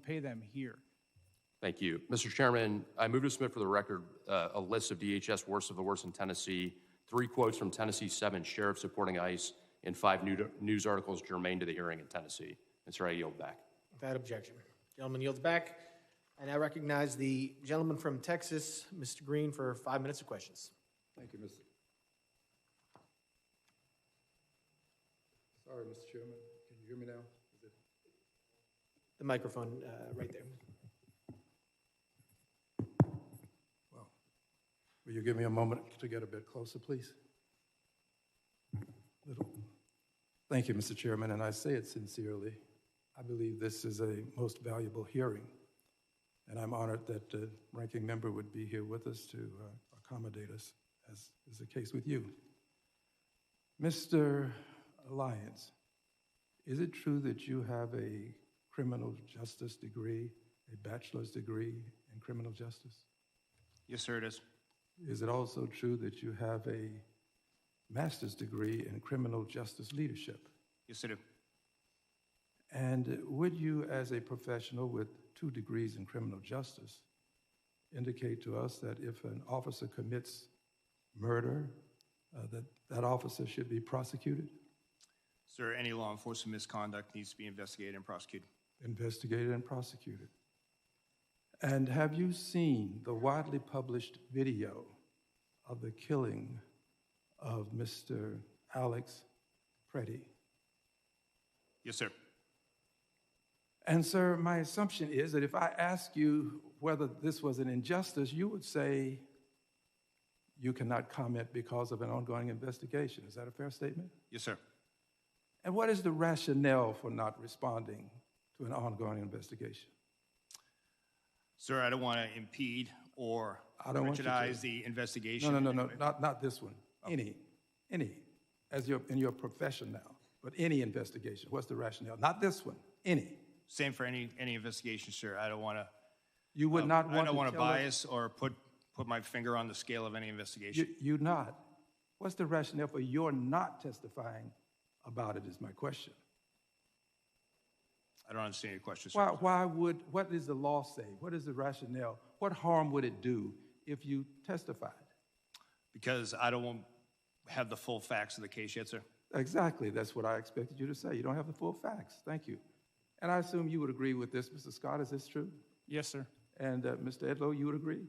pay them here. Thank you. Mr. Chairman, I move to submit for the record a list of DHS worst of the worst in Tennessee, 3 quotes from Tennessee's 7 sheriffs supporting ICE, and 5 news articles germane to the hearing in Tennessee. Mr. I yield back. Without objection. Gentleman yields back. I now recognize the gentleman from Texas, Mr. Green, for 5 minutes of questions. Thank you, Mr. Sorry, Mr. Chairman. Can you hear me now? The microphone right there. Well, will you give me a moment to get a bit closer, please? Thank you, Mr. Chairman, and I say it sincerely. I believe this is a most valuable hearing, and I'm honored that the ranking member would be here with us to accommodate us, as is the case with you. Mr. Lyons, is it true that you have a criminal justice degree, a bachelor's degree in criminal justice? Yes, sir, it is. Is it also true that you have a master's degree in criminal justice leadership? Yes, I do. And would you, as a professional with 2 degrees in criminal justice, indicate to us that if an officer commits murder, that officer should be prosecuted? Sir, any law enforcement misconduct needs to be investigated and prosecuted. Investigated and prosecuted. And have you seen the widely published video of the killing of Mr. Alex Preddy? Yes, sir. And, sir, my assumption is that if I ask you whether this was an injustice, you would say you cannot comment because of an ongoing investigation. Is that a fair statement? Yes, sir. And what is the rationale for not responding to an ongoing investigation? Sir, I don't want to impede or prejudice the investigation. No, not this one. Oh. Any, as in your profession now, but any investigation. What's the rationale? Not this one, any. Same for any investigation, sir. I don't want to. You would not want to. I don't want to bias or put my finger on the scale of any investigation. You not. What's the rationale for your not testifying about it? Is my question. I don't understand your question, sir. What does the law say? What is the rationale? What harm would it do if you testified? Because I don't have the full facts of the case yet, sir. Exactly. That's what I expected you to say. You don't have the full facts. Thank you. And I assume you would agree with this, Mr. Scott. Is this true? Yes, sir. And Mr. Edlow, you would agree?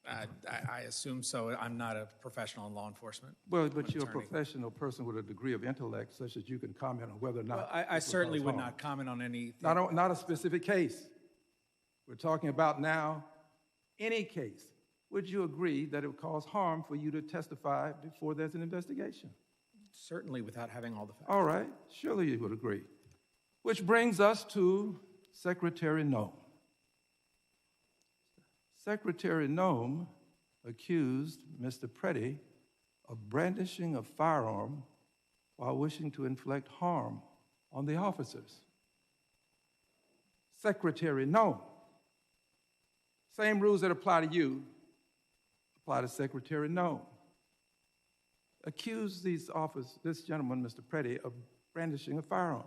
I assume so. I'm not a professional in law enforcement. Well, but you're a professional person with a degree of intellect such that you can comment on whether or not. Well, I certainly would not comment on any. Not a specific case. We're talking about now any case. Would you agree that it would cause harm for you to testify before there's an investigation? Certainly, without having all the facts. All right. Surely you would agree. Which brings us to Secretary Noem. Secretary Noem accused Mr. Preddy of brandishing a firearm while wishing to inflict harm on the officers. Secretary Noem. Same rules that apply to you apply to Secretary Noem. Accused this gentleman, Mr. Preddy, of brandishing a firearm.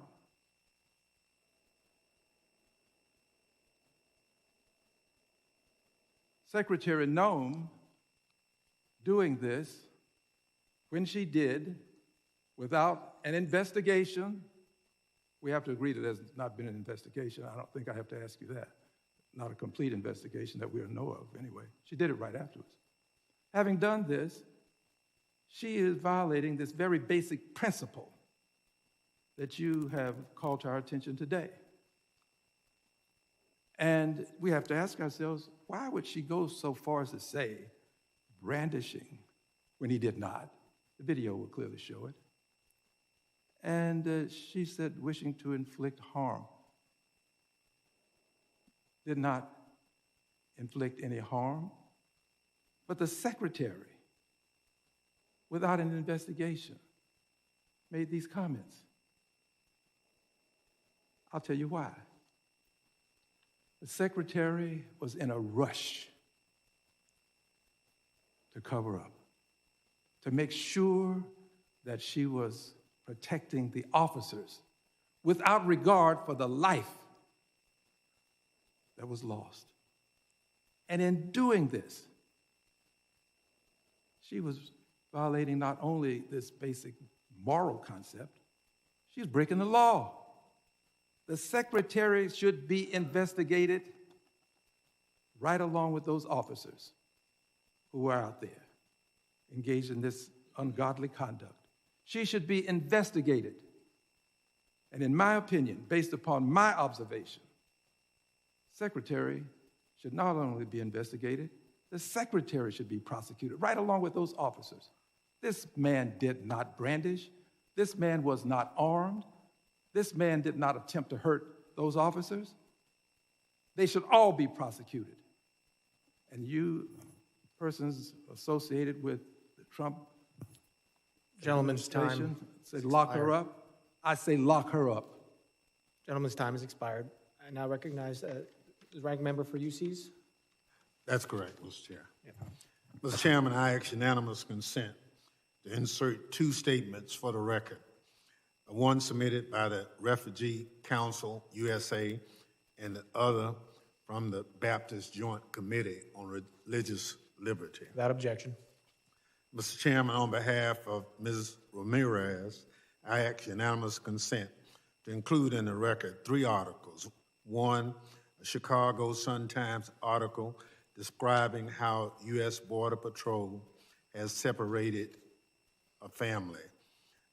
Secretary Noem doing this when she did without an investigation. We have to agree that there's not been an investigation. I don't think I have to ask you that. Not a complete investigation that we know of anyway. She did it right afterwards. Having done this, she is violating this very basic principle that you have called to our attention today. And we have to ask ourselves, why would she go so far as to say brandishing when he did not? The video will clearly show it. And she said wishing to inflict harm. Did not inflict any harm. But the secretary, without an investigation, made these comments. I'll tell you why. The secretary was in a rush to cover up, to make sure that she was protecting the officers without regard for the life that was lost. And in doing this, she was violating not only this basic moral concept, she was breaking the law. The secretary should be investigated right along with those officers who are out there engaged in this ungodly conduct. She should be investigated. And in my opinion, based upon my observation, secretary should not only be investigated, the secretary should be prosecuted right along with those officers. This man did not brandish. This man was not armed. This man did not attempt to hurt those officers. They should all be prosecuted. And you, persons associated with the Trump Gentleman's time administration, say is lock her expired. up. I say lock her up. Gentleman's time has expired. I now recognize the ranking member for UCs. That's correct, Mr. Chair. Mr. Chairman, I ask unanimous consent to insert two statements for the record. One submitted by the Refugee Council USA and the other from the Baptist Joint Committee on Religious Liberty. Without objection. Mr. Chairman, on behalf of Ms. Ramirez, I ask unanimous consent to include in the record three articles. One, a Chicago Sun-Times article describing how U.S. Border Patrol has separated a family.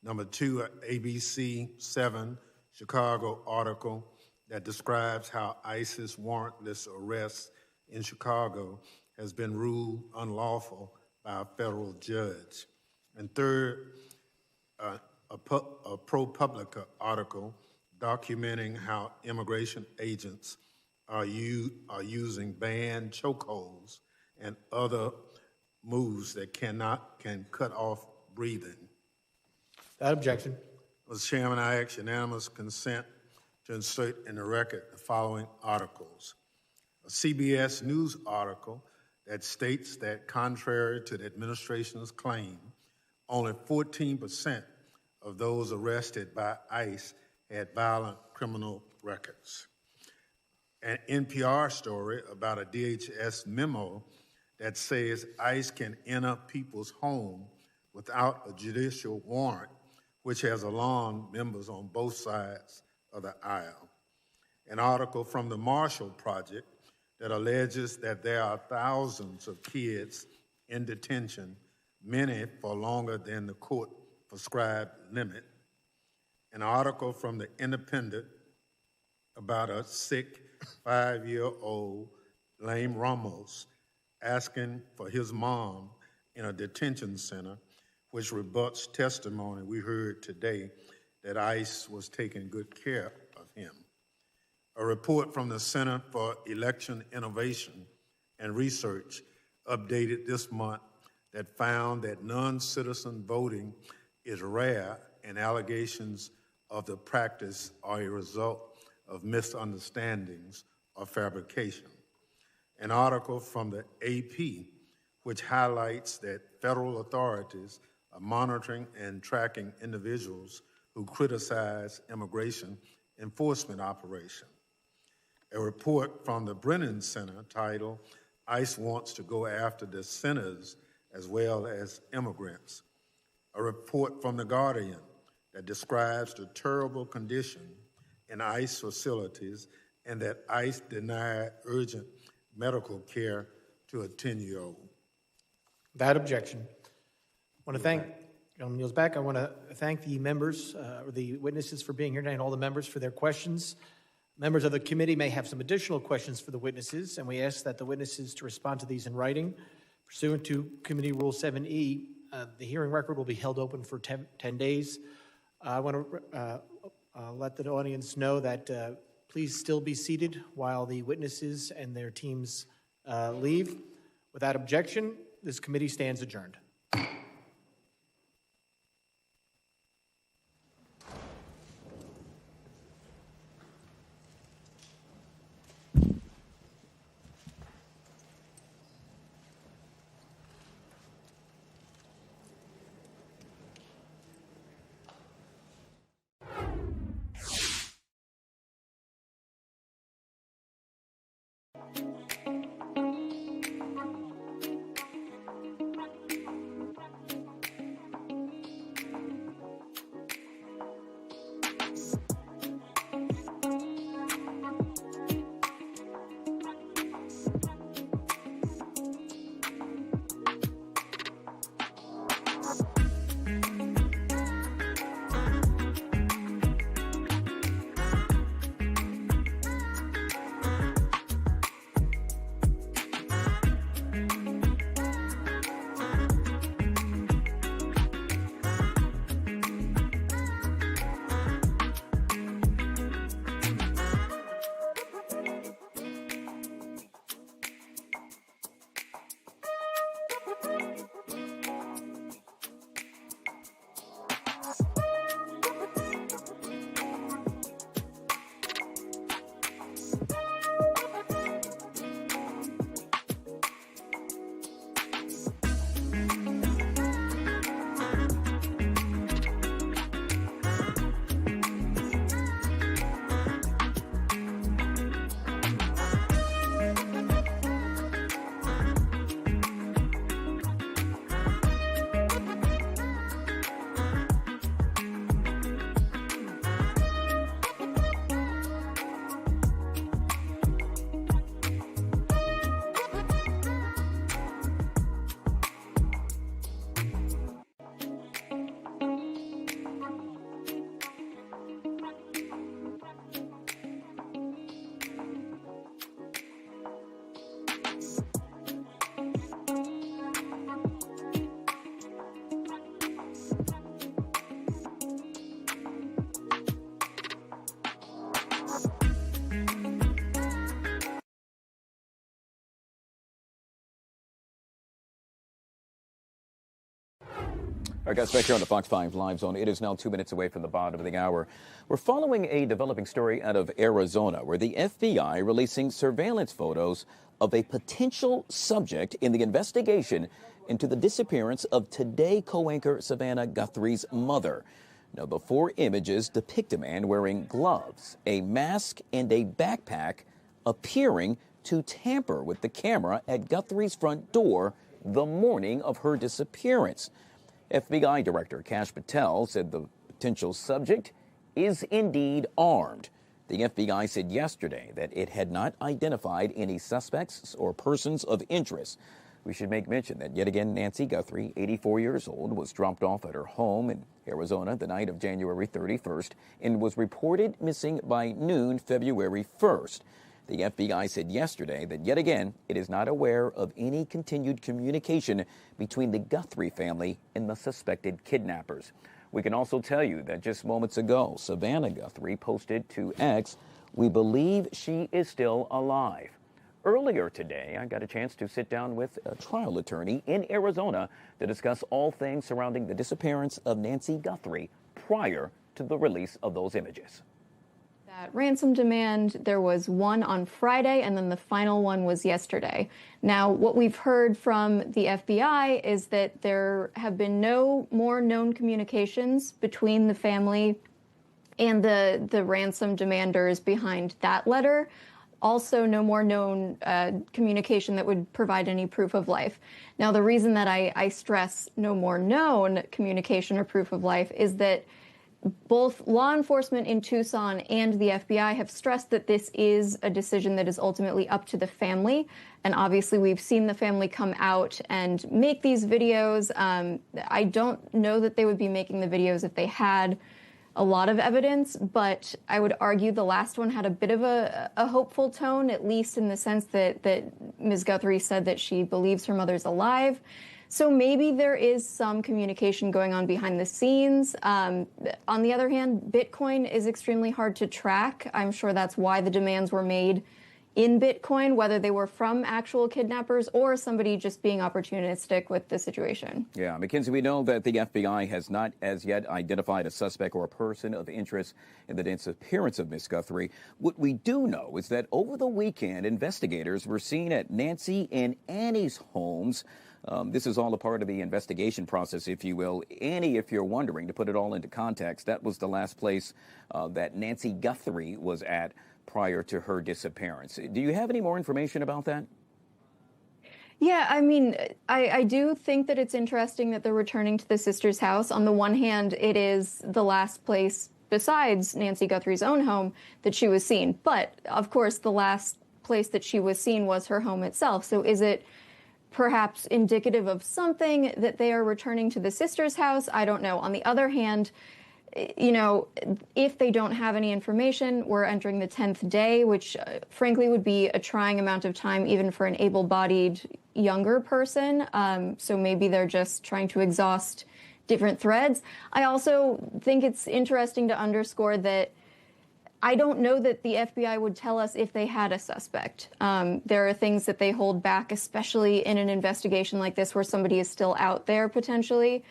Number two, an ABC 7 Chicago article that describes how ISIS warrantless arrest in Chicago has been ruled unlawful by a federal judge. And third, a ProPublica article documenting how immigration agents are using banned chokeholds and other moves that can cut off breathing. Without objection. Mr. Chairman, I ask unanimous consent to insert in the record the following articles. A CBS News article that states that contrary to the administration's claim, only 14% of those arrested by ICE had violent criminal records. An NPR story about a DHS memo that says ICE can enter people's home without a judicial warrant, which has alarmed members on both sides of the aisle. An article from the Marshall Project that alleges that there are thousands of kids in detention, many for longer than the court-prescribed limit. An article from the Independent about a sick 5-year-old, Lame Ramos, asking for his mom in a detention center, which rebuts testimony we heard today that ICE was taking good care of him. A report from the Center for Election Innovation and Research updated this month that found that non-citizen voting is rare and allegations of the practice are a result of misunderstandings or fabrication. An article from the AP which highlights that federal authorities are monitoring and tracking individuals who criticize immigration enforcement operation. A report from the Brennan Center titled, ICE Wants to Go After the Sinners as Well as Immigrants. A report from The Guardian that describes the terrible condition in ICE facilities and that ICE denied urgent medical care to a 10-year-old. Without objection. I want to thank, Gentleman kneels back. I want to thank the members, or the witnesses for being here tonight, and all the members for their questions. Members of the committee may have some additional questions for the witnesses, and we ask that the witnesses to respond to these in writing. Pursuant to Committee Rule 7E, the hearing record will be held open for 10 days. I want to let the audience know that please still be seated while the witnesses and their teams leave. Without objection, this committee stands adjourned. Our guest back here on the Fox 5 Live Zone. It is now 2 minutes away from the bottom of the hour. We're following a developing story out of Arizona where the FBI releasing surveillance photos of a potential subject in the investigation into the disappearance of Today co-anchor Savannah Guthrie's mother. Now, the 4 images depict a man wearing gloves, a mask, and a backpack appearing to tamper with the camera at Guthrie's front door the morning of her disappearance. FBI Director Kash Patel said the potential subject is indeed armed. The FBI said yesterday that it had not identified any suspects or persons of interest. We should make mention that yet again Nancy Guthrie, 84 years old, was dropped off at her home in Arizona the night of January 31st and was reported missing by noon February 1st. The FBI said yesterday that yet again it is not aware of any continued communication between the Guthrie family and the suspected kidnappers. We can also tell you that just moments ago, Savannah Guthrie posted to X, "We believe she is still alive." Earlier today, I got a chance to sit down with a trial attorney in Arizona to discuss all things surrounding the disappearance of Nancy Guthrie prior to the release of those images. That ransom demand, there was one on Friday, and then the final one was yesterday. Now, what we've heard from the FBI is that there have been no more known communications between the family and the ransom demanders behind that letter. Also, no more known communication that would provide any proof of life. Now, the reason that I stress no more known communication or proof of life is that both law enforcement in Tucson and the FBI have stressed that this is a decision that is ultimately up to the family. And obviously, we've seen the family come out and make these videos. I don't know that they would be making the videos if they had a lot of evidence, but I would argue the last one had a bit of a hopeful tone, at least in the sense that Ms. Guthrie said that she believes her mother's alive. So maybe there is some communication going on behind the scenes. On the other hand, Bitcoin is extremely hard to track. I'm sure that's why the demands were made in Bitcoin, whether they were from actual kidnappers or somebody just being opportunistic with the situation. Yeah, Mackenzie, we know that the FBI has not as yet identified a suspect or a person of interest in the disappearance of Miss Guthrie. What we do know is that over the weekend, investigators were seen at Nancy and Annie's homes. This is all a part of the investigation process, if you will. Annie, if you're wondering, to put it all into context, that was the last place that Nancy Guthrie was at prior to her disappearance. Do you have any more information about that? Yeah, I mean, I do think that it's interesting that they're returning to the sister's house. On the one hand, it is the last place besides Nancy Guthrie's own home that she was seen. But, of course, the last place that she was seen was her home itself. So is it perhaps indicative of something that they are returning to the sister's house? I don't know. On the other hand, you know, if they don't have any information, we're entering the 10th day, which frankly would be a trying amount of time even for an able-bodied younger person. So maybe they're just trying to exhaust different threads. I also think it's interesting to underscore that I don't know that the FBI would tell us if they had a suspect. There are things that they hold back, especially in an investigation like this where somebody is still out there potentially,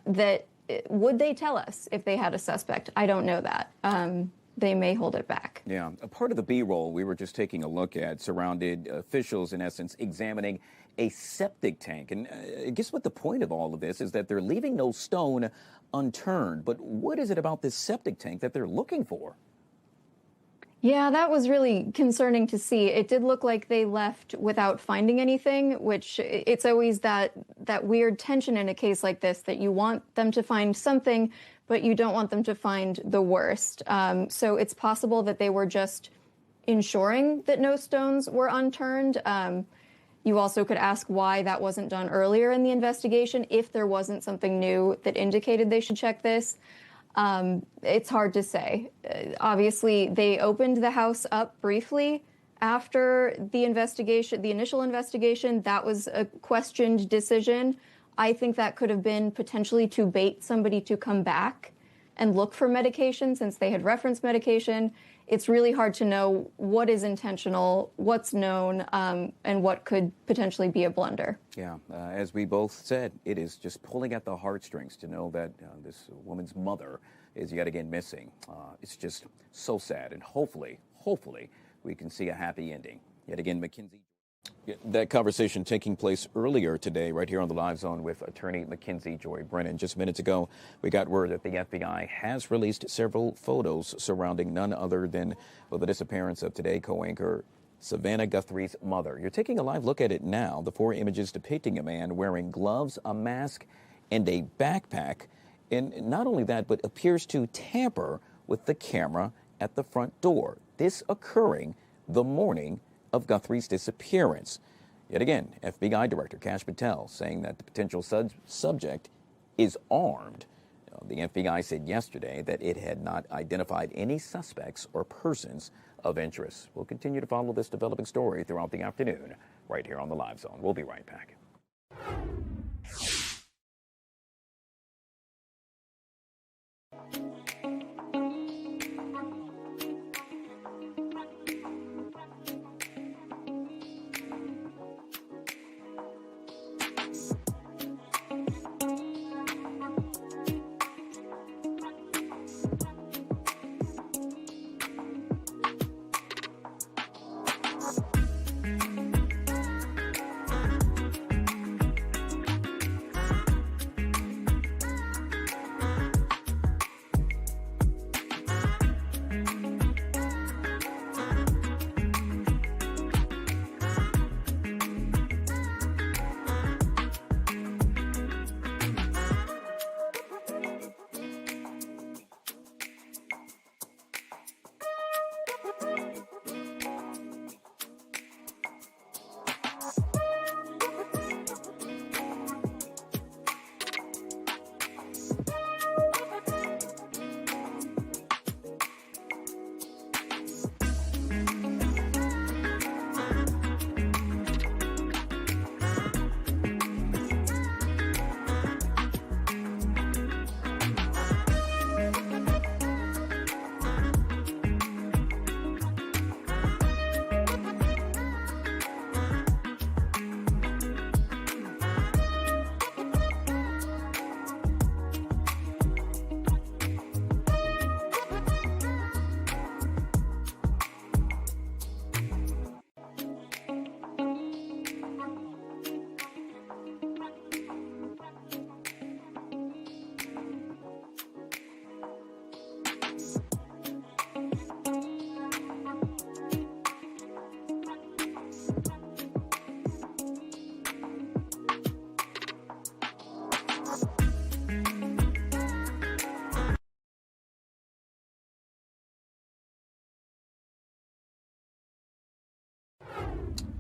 that would they tell us if they had a suspect? I don't know that. They may hold it back. Yeah, a part of the B-roll we were just taking a look at surrounded officials, in essence, examining a septic tank. And I guess what the point of all of this is that they're leaving no stone unturned. But what is it about this septic tank that they're looking for? Yeah, that was really concerning to see. It did look like they left without finding anything, which it's always that weird tension in a case like this, that you want them to find something, but you don't want them to find the worst. So it's possible that they were just ensuring that no stones were unturned. You also could ask why that wasn't done earlier in the investigation, if there wasn't something new that indicated they should check this. It's hard to say. Obviously, they opened the house up briefly after the investigation, the initial investigation. That was a questioned decision. I think that could have been potentially to bait somebody to come back and look for medication, since they had referenced medication. It's really hard to know what is intentional, what's known, and what could potentially be a blunder. Yeah, as we both said, it is just pulling at the heartstrings to know that this woman's mother is yet again missing. It's just so sad, and hopefully we can see a happy ending. Yet again, Mackenzie. That conversation taking place earlier today right here on the Live Zone with attorney Mackenzie Joy Brennan. Just minutes ago, we got word that the FBI has released several photos surrounding none other than the disappearance of Today co-anchor Savannah Guthrie's mother. You're taking a live look at it now. The 4 images depicting a man wearing gloves, a mask, and a backpack. And not only that, but appears to tamper with the camera at the front door. This occurring the morning of Guthrie's disappearance. Yet again, FBI Director Kash Patel saying that the potential subject is armed. The FBI said yesterday that it had not identified any suspects or persons of interest. We'll continue to follow this developing story throughout the afternoon right here on the Live Zone. We'll be right back.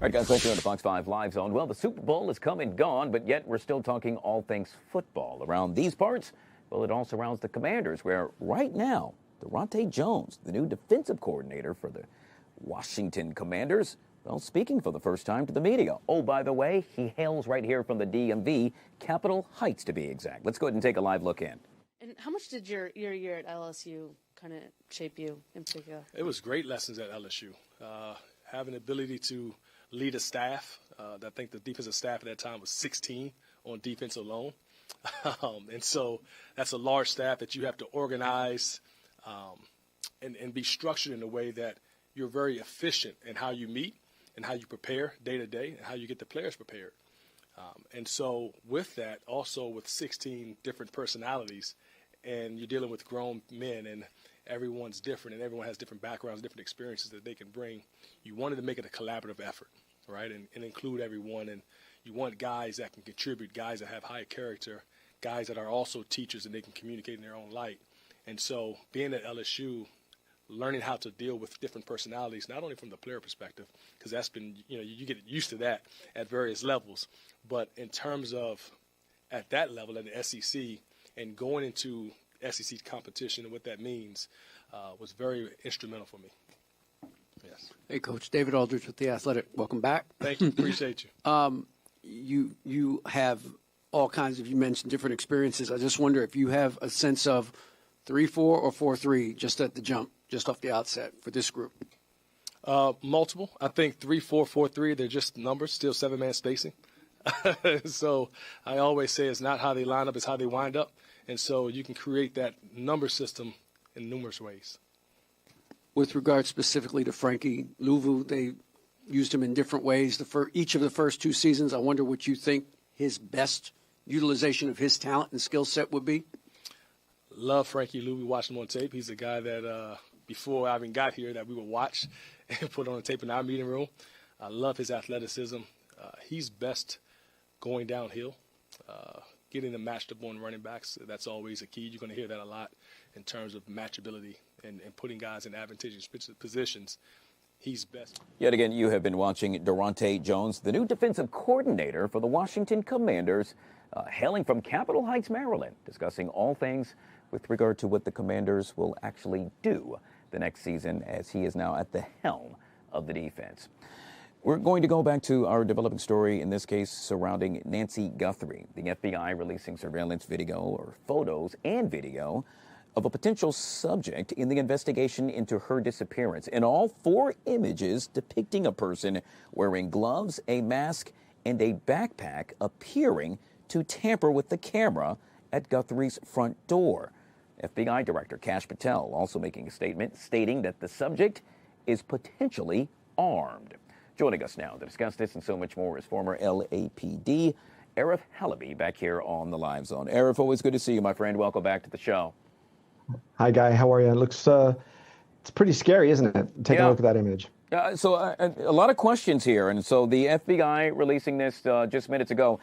All right, guys, back here on the Fox 5 Live Zone. Well, the Super Bowl has come and gone, but yet we're still talking all things football. Around these parts, well, it all surrounds the Commanders, where right now, Durante Jones, the new defensive coordinator for the Washington Commanders, well, speaking for the first time to the media. Oh, by the way, he hails right here from the DMV, Capitol Heights to be exact. Let's go ahead and take a live look in. And how much did your year at LSU kind of shape you in particular? It was great lessons at LSU. Having the ability to lead a staff. I think the defensive staff at that time was 16 on defense alone. And so that's a large staff that you have to organize and be structured in a way that you're very efficient in how you meet and how you prepare day to day and how you get the players prepared. And so with that, also with 16 different personalities, and you're dealing with grown men, and everyone's different, and everyone has different backgrounds, different experiences that they can bring. You wanted to make it a collaborative effort, right, and include everyone. And you want guys that can contribute, guys that have high character, guys that are also teachers and they can communicate in their own light. And so being at LSU, learning how to deal with different personalities, not only from the player perspective, because that's been, you get used to that at various levels, but in terms of at that level at the SEC and going into SEC competition and what that means was very instrumental for me. Yes. Hey, Coach. David Aldridge with The Athletic. Welcome back. Thank you. Appreciate you. You have all kinds of, you mentioned different experiences. I just wonder if you have a sense of 3-4 or 4-3 just at the jump, just off the outset for this group. Multiple. I think 3-4, 4-3, they're just numbers, still 7-man spacing. So I always say it's not how they line up, it's how they wind up. And so you can create that number system in numerous ways. With regard specifically to Frankie Louvu, they used him in different ways each of the first two seasons. I wonder what you think his best utilization of his talent and skill set would be. Love Frankie Louvu, watched him on tape. He's a guy that before I even got here that we would watch and put on the tape in our meeting room. I love his athleticism. He's best going downhill. Getting them matched up on running backs, that's always a key. You're going to hear that a lot in terms of matchability and putting guys in advantageous positions. He's best. Yet again, you have been watching Durante Jones, the new defensive coordinator for the Washington Commanders, hailing from Capitol Heights, Maryland, discussing all things with regard to what the Commanders will actually do the next season as he is now at the helm of the defense. We're going to go back to our developing story, in this case surrounding Nancy Guthrie, the FBI releasing surveillance video or photos and video of a potential subject in the investigation into her disappearance. In all, 4 images depicting a person wearing gloves, a mask, and a backpack appearing to tamper with the camera at Guthrie's front door. FBI Director Kash Patel also making a statement stating that the subject is potentially armed. Joining us now to discuss this and so much more is former LAPD Arif Halaby back here on the Live Zone. Arif, always good to see you, my friend. Welcome back to the show. Hi, Guy. How are you? It looks, it's pretty scary, isn't it? Take a look at that image. So a lot of questions here. And so the FBI releasing this just minutes ago.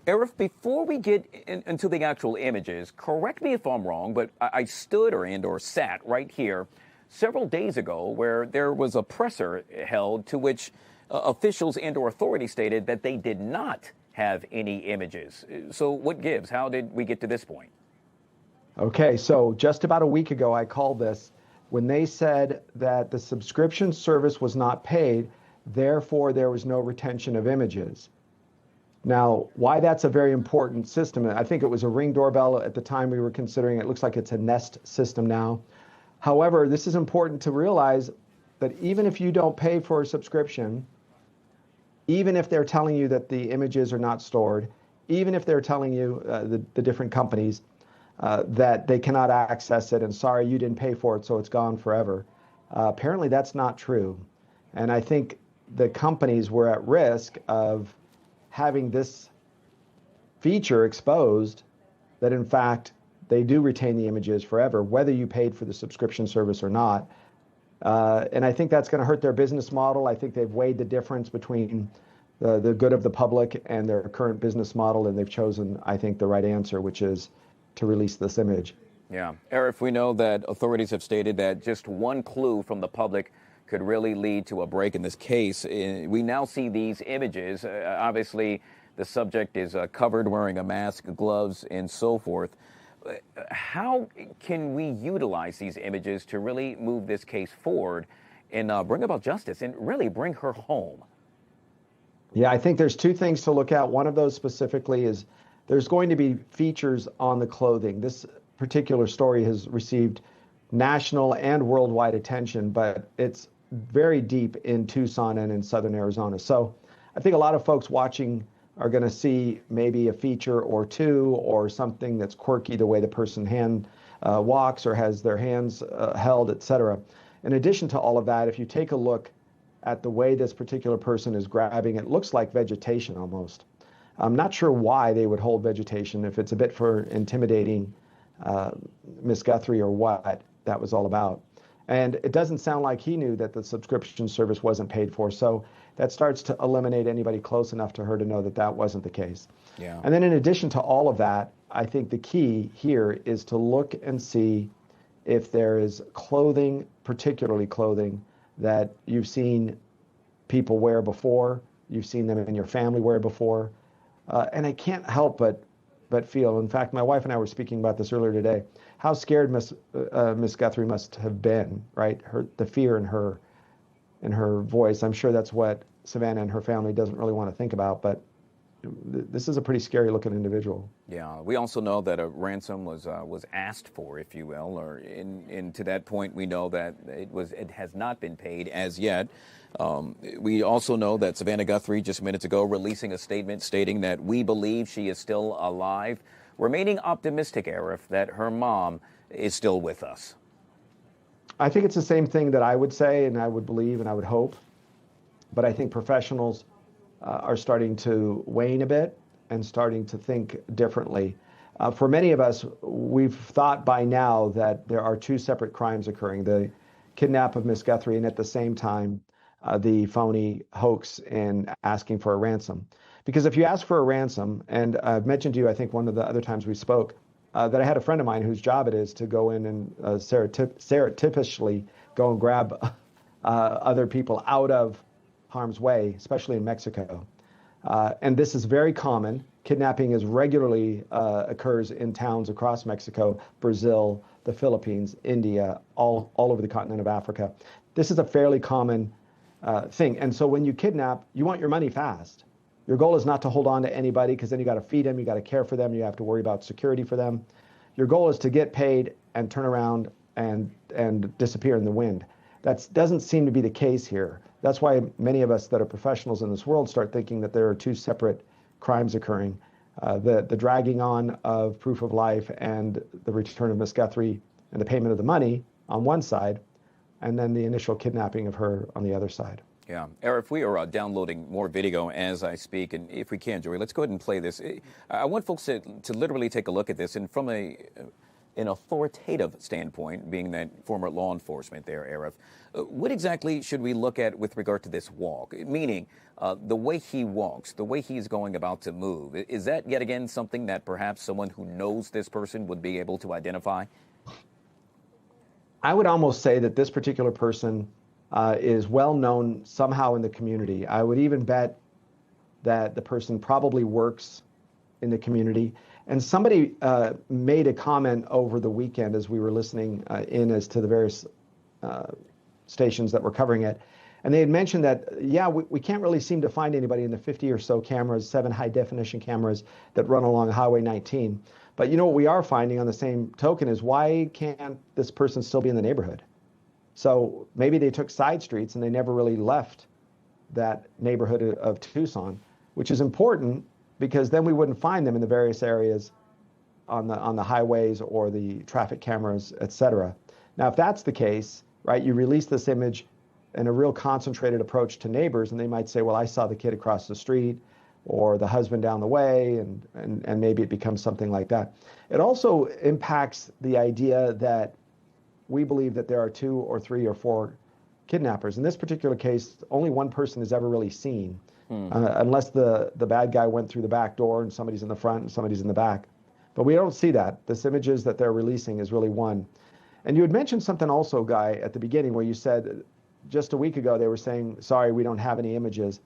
Arif, before we get into the actual images, correct me if I'm wrong, but I stood or sat right here several days ago where there was a presser held to which officials and/or authorities stated that they did not have any images. So what gives? How did we get to this point? Okay, so just about a week ago, I called this when they said that the subscription service was not paid, therefore there was no retention of images. Now, why that's a very important system, I think it was a Ring doorbell at the time we were considering. It looks like it's a Nest system now. However, this is important to realize that even if you don't pay for a subscription, even if they're telling you that the images are not stored, even if they're telling you, the different companies, that they cannot access it and sorry, you didn't pay for it, so it's gone forever. Apparently that's not true. And I think the companies were at risk of having this feature exposed that in fact they do retain the images forever, whether you paid for the subscription service or not. And I think that's going to hurt their business model. I think they've weighed the difference between the good of the public and their current business model, and they've chosen, I think, the right answer, which is to release this image. Yeah. Arif, we know that authorities have stated that just one clue from the public could really lead to a break in this case. We now see these images. Obviously, the subject is covered, wearing a mask, gloves, and so forth. How can we utilize these images to really move this case forward and bring about justice and really bring her home? Yeah, I think there's two things to look at. One of those specifically is there's going to be features on the clothing. This particular story has received national and worldwide attention, but it's very deep in Tucson and in southern Arizona. So I think a lot of folks watching are going to see maybe a feature or two or something that's quirky, the way the person walks or has their hands held, etc. In addition to all of that, if you take a look at the way this particular person is grabbing, it looks like vegetation almost. I'm not sure why they would hold vegetation, if it's a bit for intimidating Miss Guthrie or what that was all about. And it doesn't sound like he knew that the subscription service wasn't paid for. So that starts to eliminate anybody close enough to her to know that that wasn't the case. Yeah. And then in addition to all of that, I think the key here is to look and see if there is clothing, particularly clothing, that you've seen people wear before, you've seen them in your family wear before. And I can't help but feel, in fact, my wife and I were speaking about this earlier today, how scared Miss Guthrie must have been, right? The fear in her voice. I'm sure that's what Savannah and her family doesn't really want to think about, but this is a pretty scary looking individual. Yeah, we also know that a ransom was asked for, if you will, or and to that point we know that it has not been paid as yet. We also know that Savannah Guthrie just minutes ago releasing a statement stating that we believe she is still alive, remaining optimistic, Arif, that her mom is still with us. I think it's the same thing that I would say and I would believe and I would hope, but I think professionals are starting to wane a bit and starting to think differently. For many of us, we've thought by now that there are two separate crimes occurring, the kidnap of Miss Guthrie and at the same time, the phony hoax in asking for a ransom. Because if you ask for a ransom, and I've mentioned to you, I think one of the other times we spoke, that I had a friend of mine whose job it is to go in and surreptitiously go and grab other people out of harm's way, especially in Mexico. And this is very common. Kidnapping is regularly occurs in towns across Mexico, Brazil, the Philippines, India, all over the continent of Africa. This is a fairly common thing. And so when you kidnap, you want your money fast. Your goal is not to hold on to anybody because then you got to feed them, you got to care for them, you have to worry about security for them. Your goal is to get paid and turn around and disappear in the wind. That doesn't seem to be the case here. That's why many of us that are professionals in this world start thinking that there are two separate crimes occurring. The dragging on of proof of life and the return of Miss Guthrie and the payment of the money on one side, and then the initial kidnapping of her on the other side. Yeah. Arif, we are downloading more video as I speak, and if we can, Joey, let's go ahead and play this. I want folks to literally take a look at this, and from an authoritative standpoint, being that former law enforcement there, Arif, what exactly should we look at with regard to this walk? Meaning, the way he walks, the way he's going about to move, is that yet again something that perhaps someone who knows this person would be able to identify? I would almost say that this particular person is well known somehow in the community. I would even bet that the person probably works in the community. And somebody made a comment over the weekend as we were listening in as to the various stations that were covering it. And they had mentioned that, yeah, we can't really seem to find anybody in the 50 or so cameras, 7 high-definition cameras that run along Highway 19. But you know what we are finding on the same token is why can't this person still be in the neighborhood? So maybe they took side streets and they never really left that neighborhood of Tucson, which is important because then we wouldn't find them in the various areas on the highways or the traffic cameras, et cetera. Now, if that's the case, right, you release this image in a real concentrated approach to neighbors, and they might say, well, I saw the kid across the street or the husband down the way, and maybe it becomes something like that. It also impacts the idea that we believe that there are 2 or 3 or 4 kidnappers. In this particular case, only one person is ever really seen, unless the bad guy went through the back door and somebody's in the front and somebody's in the back. But we don't see that. This images that they're releasing is really one. And you had mentioned something also, Guy, at the beginning where you said just a week ago, they were saying, sorry, we don't have any images.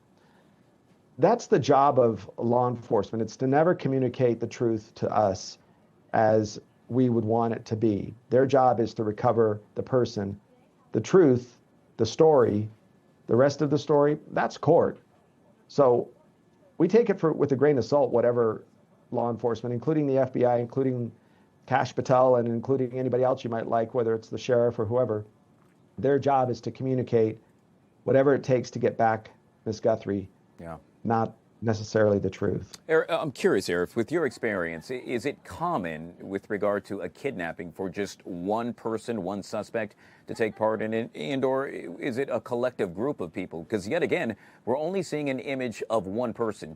That's the job of law enforcement. It's to never communicate the truth to us as we would want it to be. Their job is to recover the person. The truth, the story, the rest of the story, that's court. So we take it with a grain of salt, whatever law enforcement, including the FBI, including Kash Patel, and including anybody else you might like, whether it's the sheriff or whoever. Their job is to communicate whatever it takes to get back Ms. Guthrie, not necessarily the truth. I'm curious, Arif, with your experience, is it common with regard to a kidnapping for just one person, one suspect to take part in it, and/or is it a collective group of people? Because yet again, we're only seeing an image of one person.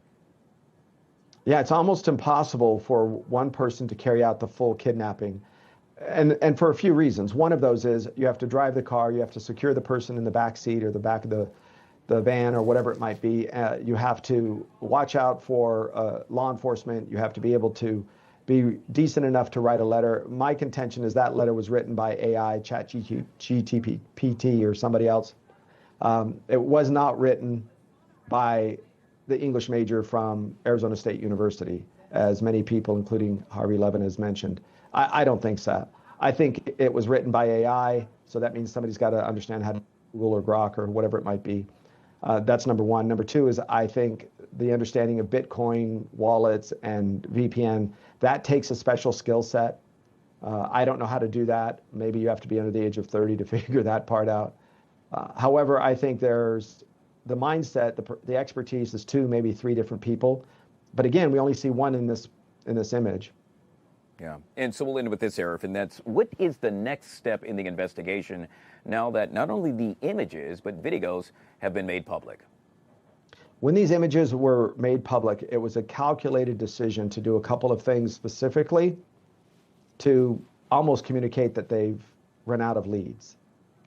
Yeah, it's almost impossible for one person to carry out the full kidnapping. And for a few reasons. One of those is you have to drive the car, you have to secure the person in the back seat or the back of the van or whatever it might be. You have to watch out for law enforcement. You have to be able to be decent enough to write a letter. My contention is that letter was written by AI, ChatGPT or somebody else. It was not written by the English major from Arizona State University, as many people, including Harvey Levin, has mentioned. I don't think so. I think it was written by AI, so that means somebody's got to understand how to Google or Grok or whatever it might be. That's number one. Number two is I think the understanding of Bitcoin wallets and VPN, that takes a special skill set. I don't know how to do that. Maybe you have to be under the age of 30 to figure that part out. However, I think there's the mindset, the expertise is 2, maybe 3 different people. But again, we only see one in this image. Yeah, and so we'll end with this, Arif, and that's what is the next step in the investigation now that not only the images but videos have been made public? When these images were made public, it was a calculated decision to do a couple of things specifically to almost communicate that they've run out of leads.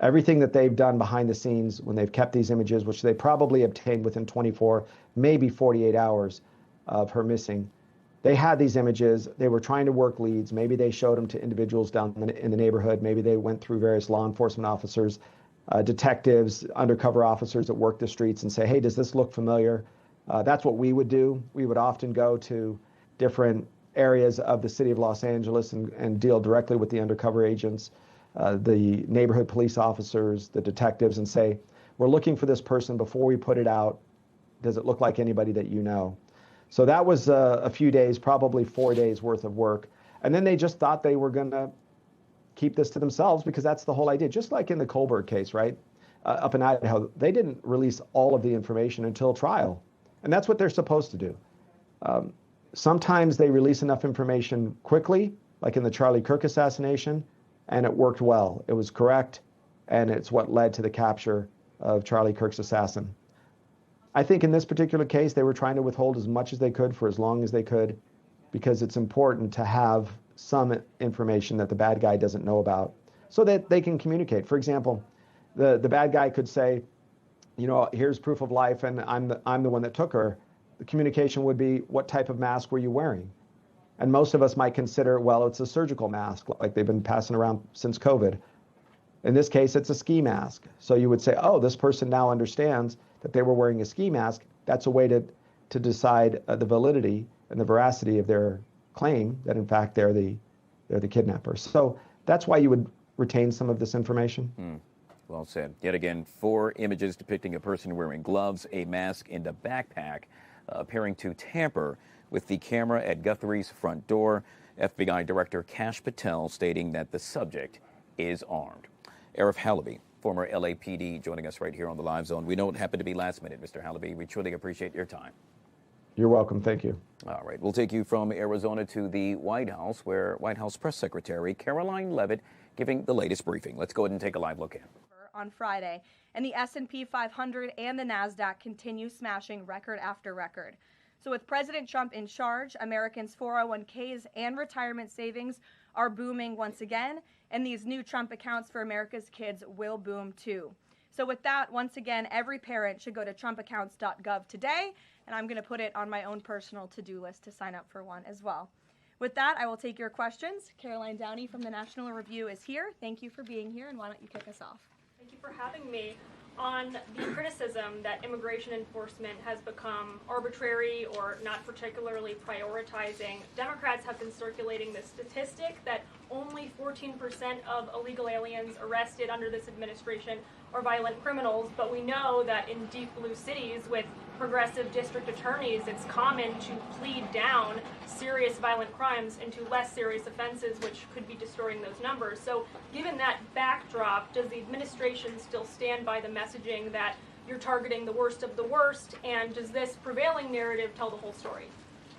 Everything that they've done behind the scenes when they've kept these images, which they probably obtained within 24, maybe 48 hours of her missing, they had these images. They were trying to work leads. Maybe they showed them to individuals down in the neighborhood. Maybe they went through various law enforcement officers, detectives, undercover officers that work the streets and say, hey, does this look familiar? That's what we would do. We would often go to different areas of the city of Los Angeles and deal directly with the undercover agents, the neighborhood police officers, the detectives, and say, we're looking for this person before we put it out. Does it look like anybody that you know? So that was a few days, probably 4 days worth of work. And then they just thought they were going to keep this to themselves because that's the whole idea. Just like in the Colbert case, right? Up in Idaho, they didn't release all of the information until trial. And that's what they're supposed to do. Sometimes they release enough information quickly, like in the Charlie Kirk assassination, and it worked well. It was correct, and it's what led to the capture of Charlie Kirk's assassin. I think in this particular case, they were trying to withhold as much as they could for as long as they could, because it's important to have some information that the bad guy doesn't know about so that they can communicate. For example, the bad guy could say, you know, here's proof of life and I'm the one that took her. The communication would be, what type of mask were you wearing? And most of us might consider, well, it's a surgical mask like they've been passing around since COVID. In this case, it's a ski mask. So you would say, oh, this person now understands that they were wearing a ski mask. That's a way to decide the validity and the veracity of their claim that, in fact, they're the kidnappers. So that's why you would retain some of this information. Well said. Yet again, 4 images depicting a person wearing gloves, a mask, and a backpack appearing to tamper with the camera at Guthrie's front door. FBI Director Kash Patel stating that the subject is armed. Arif Halaby, former LAPD, joining us right here on the Live Zone. We know it happened to be last minute, Mr. Halaby. We truly appreciate your time. You're welcome. Thank you. All right. We'll take you from Arizona to the White House, where White House Press Secretary Caroline Leavitt giving the latest briefing. Let's go ahead and take a live look in. On Friday, and the S&P 500 and the NASDAQ continue smashing record after record. So with President Trump in charge, Americans' 401ks and retirement savings are booming once again, and these new Trump accounts for America's kids will boom too. So with that, once again, every parent should go to trumpaccounts.gov today, and I'm going to put it on my own personal to-do list to sign up for one as well. With that, I will take your questions. Caroline Downey from the National Review is here. Thank you for being here, and why don't you kick us off? Thank you for having me. on the criticism that immigration enforcement has become arbitrary or not particularly prioritizing, Democrats have been circulating this statistic that only 14% of illegal aliens arrested under this administration are violent criminals, but we know that in deep blue cities with progressive district attorneys, it's common to plead down serious violent crimes into less serious offenses, which could be distorting those numbers. So given that backdrop, does the administration still stand by the messaging that you're targeting the worst of the worst, and does this prevailing narrative tell the whole story?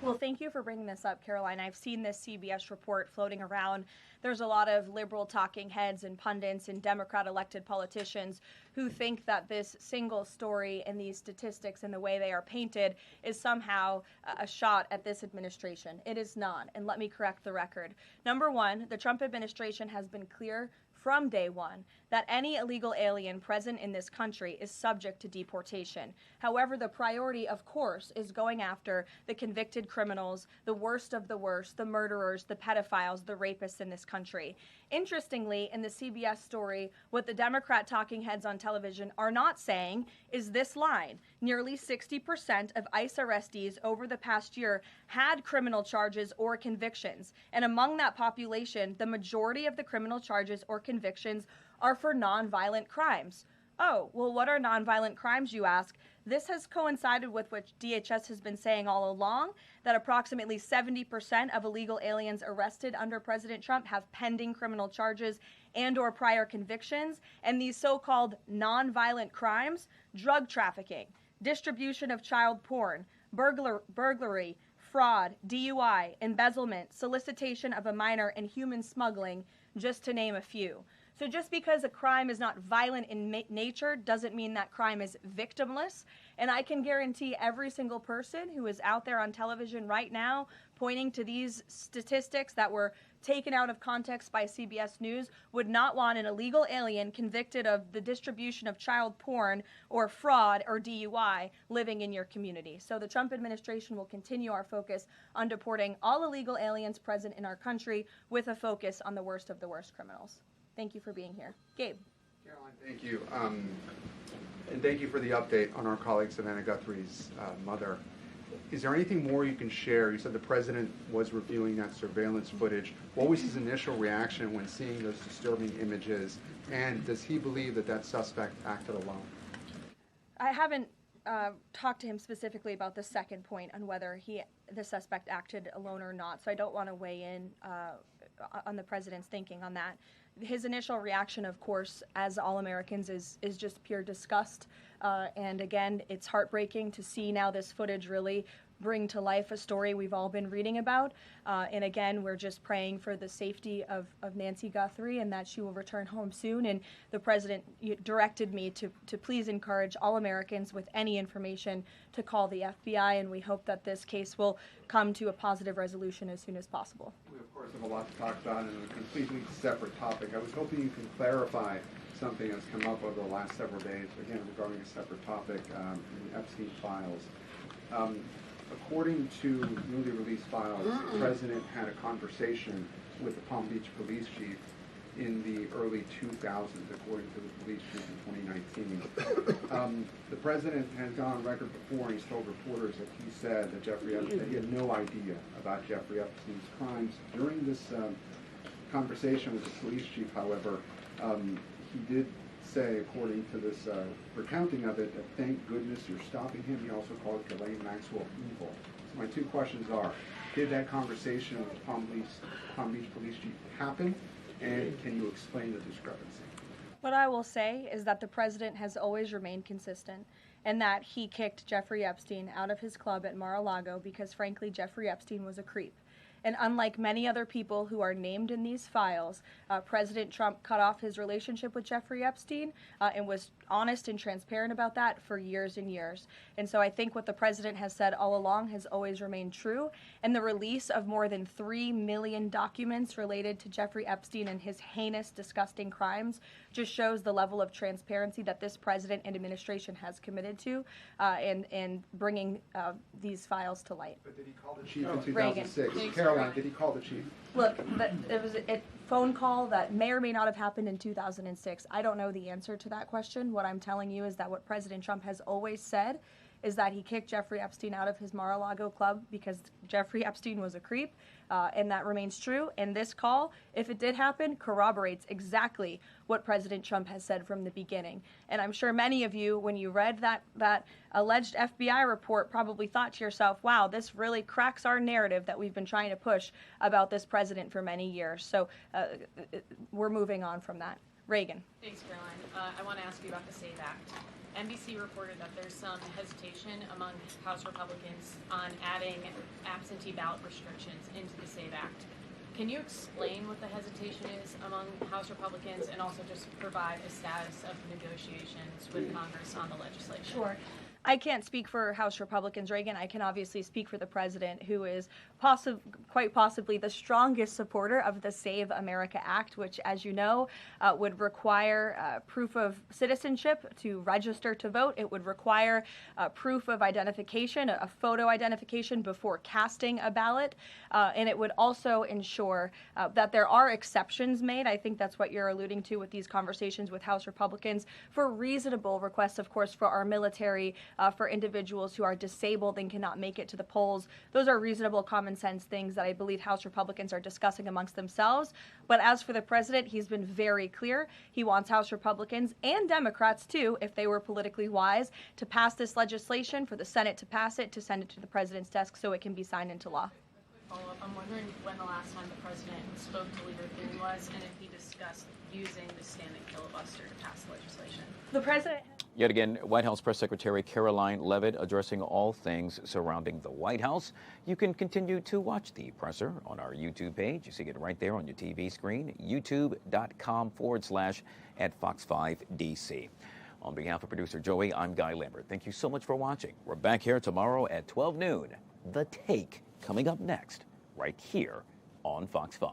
Well, thank you for bringing this up, Caroline. I've seen this CBS report floating around. There's a lot of liberal talking heads and pundits and Democrat elected politicians who think that this single story and these statistics and the way they are painted is somehow a shot at this administration. It is not, and let me correct the record. Number one, the Trump administration has been clear from day one that any illegal alien present in this country is subject to deportation. However, the priority, of course, is going after the convicted criminals, the worst of the worst, the murderers, the pedophiles, the rapists in this country. Interestingly, in the CBS story, what the Democrat talking heads on television are not saying is this line. Nearly 60% of ICE arrestees over the past year had criminal charges or convictions. And among that population, the majority of the criminal charges or convictions are for nonviolent crimes. Oh, well, what are nonviolent crimes, you ask? This has coincided with what DHS has been saying all along, that approximately 70% of illegal aliens arrested under President Trump have pending criminal charges and or prior convictions. And these so-called nonviolent crimes, drug trafficking, distribution of child porn, burglary, fraud, DUI, embezzlement, solicitation of a minor, and human smuggling, just to name a few. So just because a crime is not violent in nature doesn't mean that crime is victimless. And I can guarantee every single person who is out there on television right now pointing to these statistics that were taken out of context by CBS News would not want an illegal alien convicted of the distribution of child porn or fraud or DUI living in your community. So the Trump administration will continue our focus on deporting all illegal aliens present in our country with a focus on the worst of the worst criminals. Thank you for being here. Gabe. Caroline, thank you. And thank you for the update on our colleague Savannah Guthrie's mother. Is there anything more you can share? You said the president was reviewing that surveillance footage. What was his initial reaction when seeing those disturbing images? And does he believe that that suspect acted alone? I haven't talked to him specifically about the second point on whether the suspect acted alone or not, so I don't want to weigh in on the president's thinking on that. His initial reaction, of course, as all Americans, is just pure disgust. And again, it's heartbreaking to see now this footage really bring to life a story we've all been reading about. And again, we're just praying for the safety of Nancy Guthrie and that she will return home soon. And the president directed me to please encourage all Americans with any information to call the FBI. And we hope that this case will come to a positive resolution as soon as possible. We, of course, have a lot to talk about and a completely separate topic. I was hoping you can clarify something that's come up over the last several days, again, regarding a separate topic in the Epstein files. According to newly released files, the president had a conversation with the Palm Beach police chief in the early 2000s, according to the police chief in 2019. The president has gone on record before, and he's told reporters that he said that that he had no idea about Jeffrey Epstein's crimes. During this conversation with the police chief, however, he did say, according to this recounting of it, that thank goodness you're stopping him. He also called Ghislaine Maxwell evil. So my two questions are, did that conversation with the Palm Beach police chief happen? And can you explain the discrepancy? What I will say is that the president has always remained consistent and that he kicked Jeffrey Epstein out of his club at Mar-a-Lago because, frankly, Jeffrey Epstein was a creep. And unlike many other people who are named in these files, President Trump cut off his relationship with Jeffrey Epstein and was honest and transparent about that for years and years. And so I think what the president has said all along has always remained true. And the release of more than 3 million documents related to Jeffrey Epstein and his heinous, disgusting crimes just shows the level of transparency that this president and administration has committed to in bringing these files to light. But did he call the chief in 2006? Carol, Caroline, did he call the chief? Look, it was a phone call that may or may not have happened in 2006. I don't know the answer to that question. What I'm telling you is that what President Trump has always said is that he kicked Jeffrey Epstein out of his Mar-a-Lago club because Jeffrey Epstein was a creep, and that remains true. And this call, if it did happen, corroborates exactly what President Trump has said from the beginning. And I'm sure many of you, when you read that alleged FBI report, probably thought to yourself, wow, this really cracks our narrative that we've been trying to push about this president for many years. So we're moving on from that. Reagan. Thanks, Caroline. I want to ask you about the SAVE Act. NBC reported that there's some hesitation among House Republicans on adding absentee ballot restrictions into the SAVE Act. Can you explain what the hesitation is among House Republicans and also just provide a status of negotiations with Congress on the legislation? Sure. I can't speak for House Republicans, Reagan. I can obviously speak for the president, who is quite possibly the strongest supporter of the Save America Act, which, as you know, would require proof of citizenship to register to vote. It would require proof of identification, a photo identification before casting a ballot. And it would also ensure that there are exceptions made. I think that's what you're alluding to with these conversations with House Republicans for reasonable requests, of course, for our military, for individuals who are disabled and cannot make it to the polls. Those are reasonable, common sense things that I believe House Republicans are discussing amongst themselves. But as for the president, he's been very clear. He wants House Republicans and Democrats, too, if they were politically wise, to pass this legislation, for the Senate to pass it, to send it to the president's desk so it can be signed into law. Follow-up. I'm wondering when the last time the president spoke to Leader Thune was, and if he discussed using the standing filibuster to pass legislation. The president... Yet again, White House Press Secretary Caroline Leavitt addressing all things surrounding the White House. You can continue to watch the presser on our YouTube page. You see it right there on your TV screen, youtube.com/@Fox5DC. On behalf of producer Joey, I'm Guy Lambert. Thank you so much for watching. We're back here tomorrow at 12 noon. The Take coming up next, right here on Fox 5.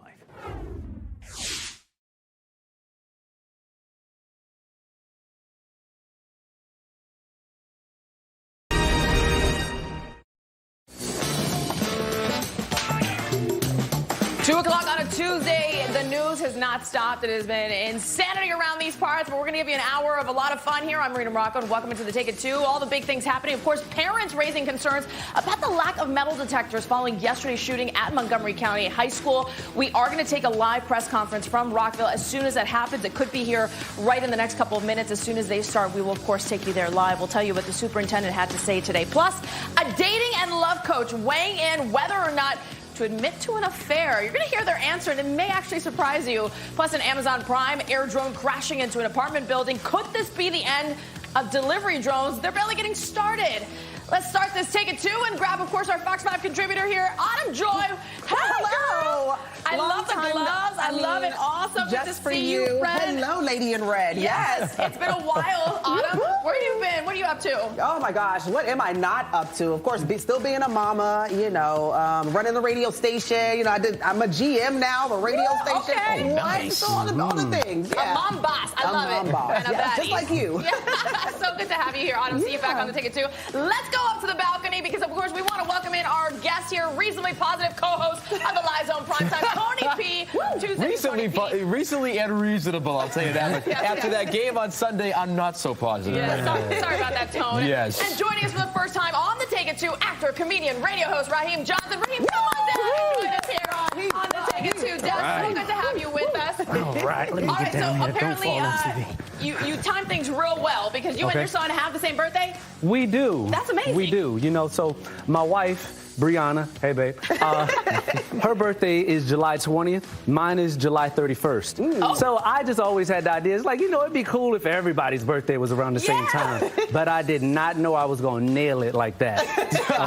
2 o'clock on a Tuesday. The news has not stopped. It has been insanity around these parts, but we're going to give you an hour of a lot of fun here. I'm Marina Morocco, and welcome to the Take It 2. All the big things happening. Of course, parents raising concerns about the lack of metal detectors following yesterday's shooting at Montgomery County High School. We are going to take a live press conference from Rockville as soon as that happens. It could be here right in the next couple of minutes. As soon as they start, we will, of course, take you there live. We'll tell you what the superintendent had to say today. Plus, a dating and love coach weighing in whether or not to admit to an affair. You're going to hear their answer, and it may actually surprise you. Plus, an Amazon Prime air drone crashing into an apartment building. Could this be the end of delivery drones? They're barely getting started. Let's start this Take It 2 and grab, of course, our Fox 5 contributor here, Autumn Joy. Hello. I love the gloves. I love it. Awesome. Good to see you, friend. Hello, lady in red. Yes. It's been a while, Autumn. Where have you been? What are you up to? Oh, my gosh. What am I not up to? Of course, still being a mama, running the radio station. I'm a GM now, the radio station. Okay. Nice. So all the things. Yeah. A mom boss. I love mom it. boss. And Yeah, just like you. Yeah. So good to have you here, Autumn. See you back on the Take It 2. Let's go up to the balcony because, of course, we want to welcome in our guest here, reasonably positive co-host of the Live Zone Primetime, Tony P. Recently and reasonable, I'll tell you that. But after that game on Sunday, I'm not so positive. Yeah, sorry about that, Tone. Yes. And joining us for the first time on the Take It 2, actor, comedian, radio host, Raheem Johnson. Raheem, come on down and join us here on the Take It 2. Des, so good to have you with us. All right, let me get down so here. apparently you time things real well because you and your son have the same birthday. We do. That's amazing. We do. So my wife, Brianna, hey babe, her birthday is July 20th. Mine is July 31st. Oh. So I just always had the idea. It's like, it'd be cool if everybody's birthday was around the same time. But I did not know I was going to nail it like that.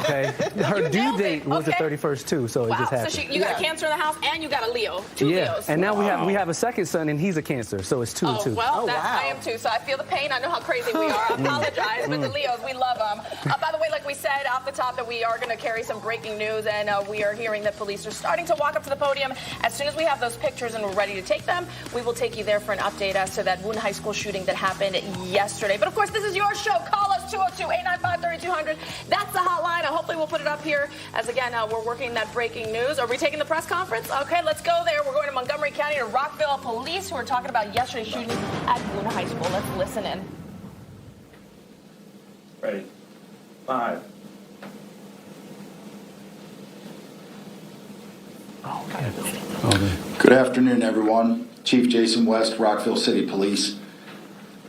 Okay? Her due date was the 31st too, so it just happened. So you got a Cancer in the house and you got a Leo. Two Leos. And now we have a second son and he's a Cancer, so it's 2 and 2. Well, I am too, so I feel the pain. I know how crazy we are. I apologize, but the Leos, we love them. By the way, like we said off the top, that we are going to carry some breaking news, and we are hearing that police are starting to walk up to the podium. As soon as we have those pictures and we're ready to take them, we will take you there for an update as to that Wootton High School shooting that happened yesterday. But of course, this is your show. Call us 202-895-3200. That's the hotline. Hopefully we'll put it up here as, again, we're working that breaking news. Are we taking the press conference? Okay, let's go there. We're going to Montgomery County to Rockville police who are talking about yesterday's shooting at Wootton High School. Let's listen in. Ready. 5. Good afternoon, everyone. Chief Jason West, Rockville City Police.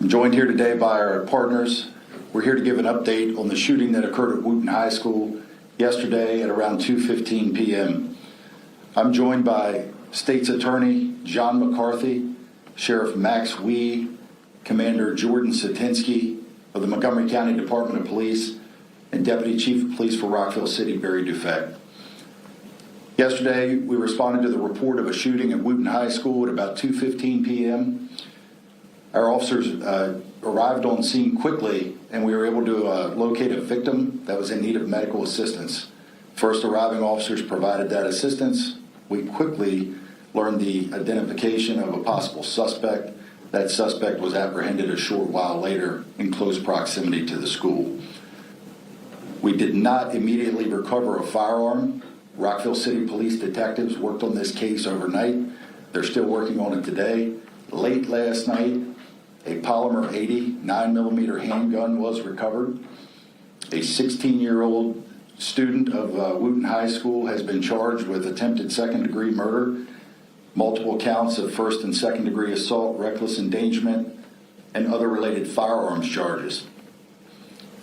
I'm joined here today by our partners. We're here to give an update on the shooting that occurred at Wootton High School yesterday at around 2:15 p.m. I'm joined by State's Attorney John McCarthy, Sheriff Max Wee, Commander Jordan Satinsky of the Montgomery County Department of Police, and Deputy Chief of Police for Rockville City, Barry Dufek. Yesterday, we responded to the report of a shooting at Wootton High School at about 2:15 p.m. Our officers arrived on scene quickly, and we were able to locate a victim that was in need of medical assistance. First arriving officers provided that assistance. We quickly learned the identification of a possible suspect. That suspect was apprehended a short while later in close proximity to the school. We did not immediately recover a firearm. Rockville City Police detectives worked on this case overnight. They're still working on it today. Late last night, a polymer 80 9mm handgun was recovered. A 16-year-old student of Wootton High School has been charged with attempted second-degree murder, multiple counts of first and second-degree assault, reckless endangerment, and other related firearms charges.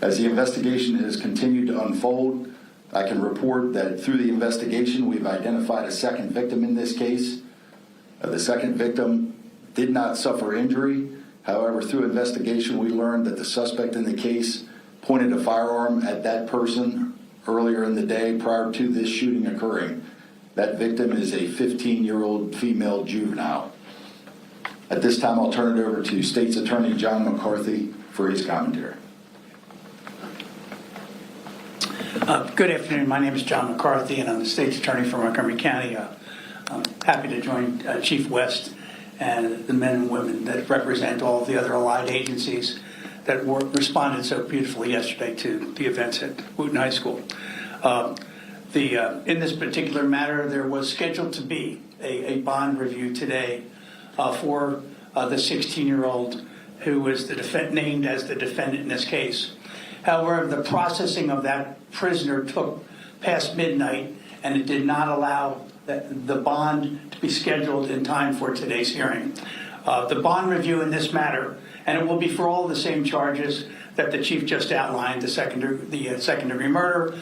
As the investigation has continued to unfold, I can report that through the investigation, we've identified a second victim in this case. The second victim did not suffer injury. However, through investigation, we learned that the suspect in the case pointed a firearm at that person earlier in the day prior to this shooting occurring. That victim is a 15-year-old female juvenile. At this time, I'll turn it over to State's Attorney John McCarthy for his commentary. Good afternoon. My name is John McCarthy, and I'm the State's Attorney for Montgomery County. I'm happy to join Chief West and the men and women that represent all of the other allied agencies that responded so beautifully yesterday to the events at Wootton High School. In this particular matter, there was scheduled to be a bond review today for the 16-year-old who was named as the defendant in this case. However, the processing of that prisoner took past midnight, and it did not allow the bond to be scheduled in time for today's hearing. The bond review in this matter, and it will be for all the same charges that the chief just outlined, the second-degree murder,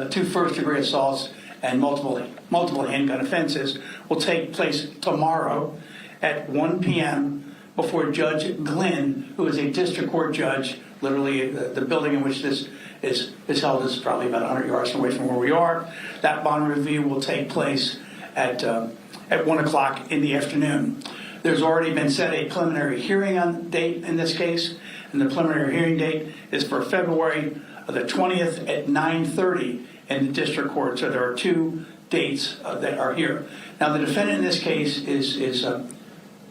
2 first-degree assaults, and multiple handgun offenses, will take place tomorrow at 1 p.m. before Judge Glynn, who is a district court judge. Literally, the building in which this is held is probably about 100 yards away from where we are. That bond review will take place at 1 o'clock in the afternoon. There's already been set a preliminary hearing on date in this case, and the preliminary hearing date is for February the 20th at 9:30 in the district court. So there are 2 dates that are here. Now, the defendant in this case is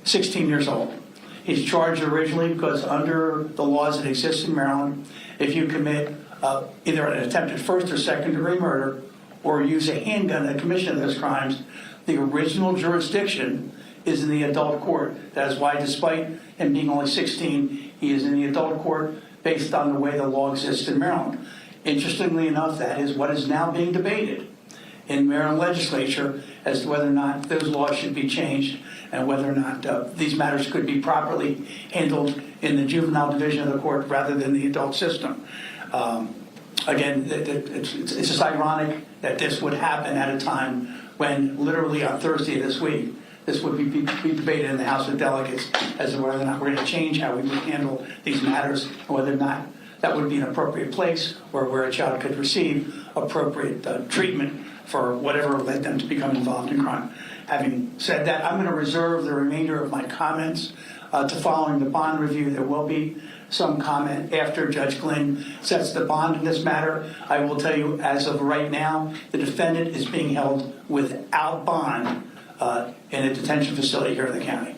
16 years old. He's charged originally because under the laws that exist in Maryland, if you commit either an attempted first or second-degree murder or use a handgun in the commission of those crimes, the original jurisdiction is in the adult court. That is why, despite him being only 16, he is in the adult court based on the way the law exists in Maryland. Interestingly enough, that is what is now being debated in Maryland legislature as to whether or not those laws should be changed and whether or not these matters could be properly handled in the juvenile division of the court rather than the adult system. Again, it's just ironic that this would happen at a time when literally on Thursday of this week, this would be debated in the House of Delegates as to whether or not we're going to change how we would handle these matters and whether or not that would be an appropriate place or where a child could receive appropriate treatment for whatever led them to become involved in crime. Having said that, I'm going to reserve the remainder of my comments to following the bond review. There will be some comment after Judge Glynn sets the bond in this matter. I will tell you, as of right now, the defendant is being held without bond in a detention facility here in the county.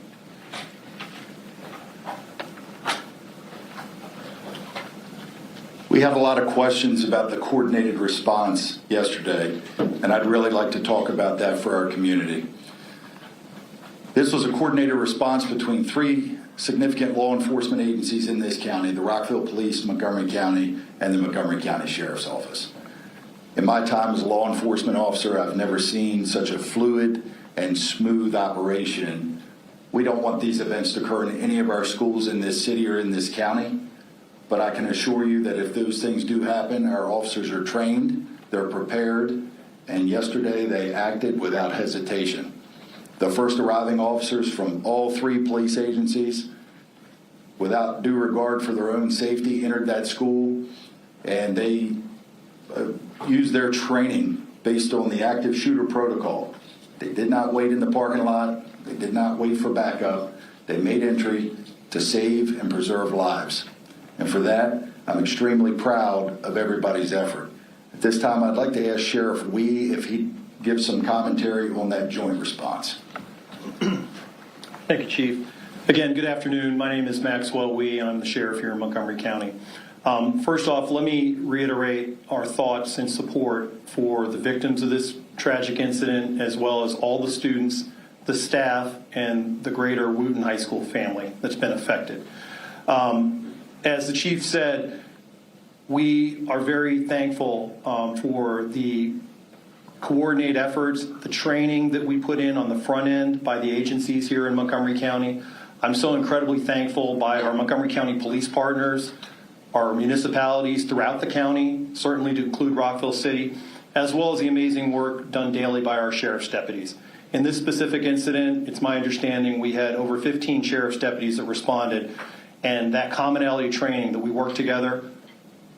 We had a lot of questions about the coordinated response yesterday, and I'd really like to talk about that for our community. This was a coordinated response between 3 significant law enforcement agencies in this county: the Rockville Police, Montgomery County, and the Montgomery County Sheriff's Office. In my time as a law enforcement officer, I've never seen such a fluid and smooth operation. We don't want these events to occur in any of our schools in this city or in this county, but I can assure you that if those things do happen, our officers are trained, they're prepared, and yesterday they acted without hesitation. The first arriving officers from all 3 police agencies, without due regard for their own safety, entered that school, and they used their training based on the active shooter protocol. They did not wait in the parking lot. They did not wait for backup. They made entry to save and preserve lives. And for that, I'm extremely proud of everybody's effort. At this time, I'd like to ask Sheriff Wee if he'd give some commentary on that joint response. Thank you, Chief. Again, good afternoon. My name is Maxwell Wee, and I'm the sheriff here in Montgomery County. First off, let me reiterate our thoughts and support for the victims of this tragic incident, as well as all the students, the staff, and the greater Wootton High School family that's been affected. As the chief said, we are very thankful for the coordinated efforts, the training that we put in on the front end by the agencies here in Montgomery County. I'm so incredibly thankful by our Montgomery County police partners, our municipalities throughout the county, certainly to include Rockville City, as well as the amazing work done daily by our sheriff's deputies. In this specific incident, it's my understanding we had over 15 sheriff's deputies that responded, and that commonality training that we work together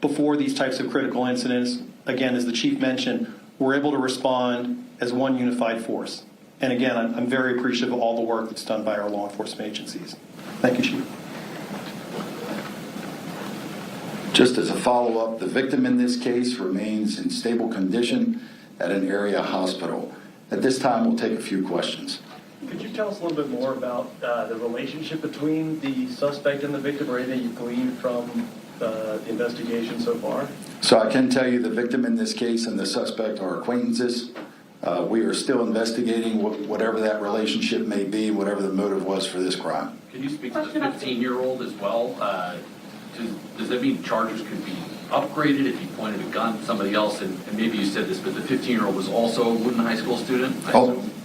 before these types of critical incidents, again, as the chief mentioned, we're able to respond as one unified force. And again, I'm very appreciative of all the work that's done by our law enforcement agencies. Thank you, Chief. Just as a follow-up, the victim in this case remains in stable condition at an area hospital. At this time, we'll take a few questions. Could you tell us a little bit more about the relationship between the suspect and the victim, or anything you've gleaned from the investigation so far? So I can tell you the victim in this case and the suspect are acquaintances. We are still investigating whatever that relationship may be, whatever the motive was for this crime. Can you speak to the 15-year-old as well? Does that mean charges could be upgraded if he pointed a gun at somebody else? And maybe you said this, but the 15-year-old was also a Wootton High School student?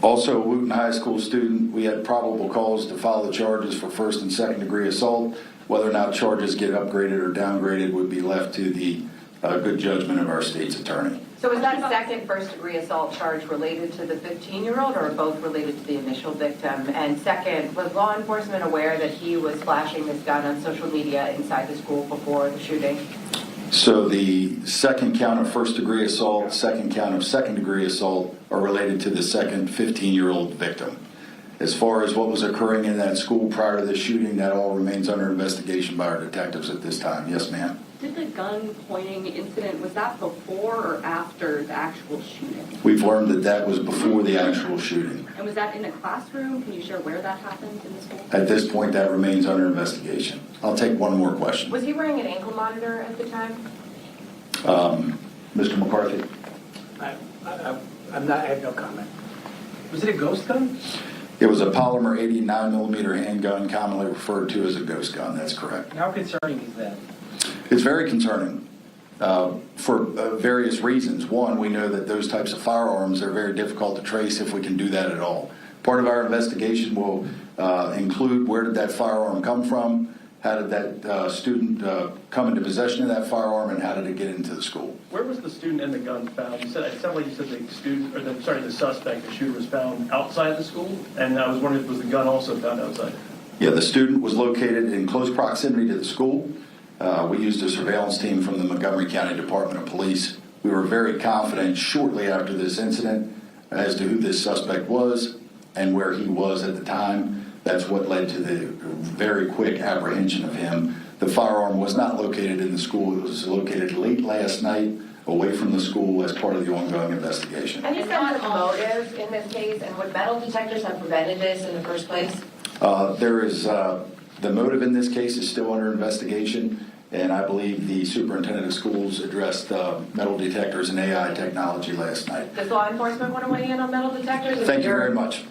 Also a Wootton High School student. We had probable cause to file the charges for first and second degree assault. Whether or not charges get upgraded or downgraded would be left to the good judgment of our state's attorney. So is that second first-degree assault charge related to the 15-year-old, or both related to the initial victim? And second, was law enforcement aware that he was flashing this gun on social media inside the school before the shooting? So the second count of first-degree assault, second count of second-degree assault are related to the second 15-year-old victim. As far as what was occurring in that school prior to the shooting, that all remains under investigation by our detectives at this time. Yes, ma'am. Did the gun pointing incident, was that before or after the actual shooting? We've learned that that was before the actual shooting. And was that in a classroom? Can you share where that happened in the school? At this point, that remains under investigation. I'll take one more question. Was he wearing an ankle monitor at the time? Mr. McCarthy? I have no comment. Was it a ghost gun? It was a polymer 89mm handgun, commonly referred to as a ghost gun. That's correct. How concerning is that? It's very concerning for various reasons. One, we know that those types of firearms are very difficult to trace if we can do that at all. Part of our investigation will include where did that firearm come from, how did that student come into possession of that firearm, and how did it get into the school. Where was the student and the gun found? You said, it sounded like you said the student, or the suspect, the shooter, was found outside the school, and I was wondering if was the gun also found outside? Yeah, the student was located in close proximity to the school. We used a surveillance team from the Montgomery County Department of Police. We were very confident shortly after this incident as to who this suspect was and where he was at the time. That's what led to the very quick apprehension of him. The firearm was not located in the school. It was located late last night away from the school as part of the ongoing investigation. Any sense of motive in this case, and would metal detectors have prevented this in the first place? There is the motive in this case is still under investigation, And I believe the superintendent of schools addressed metal detectors and AI technology last night. Does law enforcement want to weigh in on metal detectors? Thank you very much.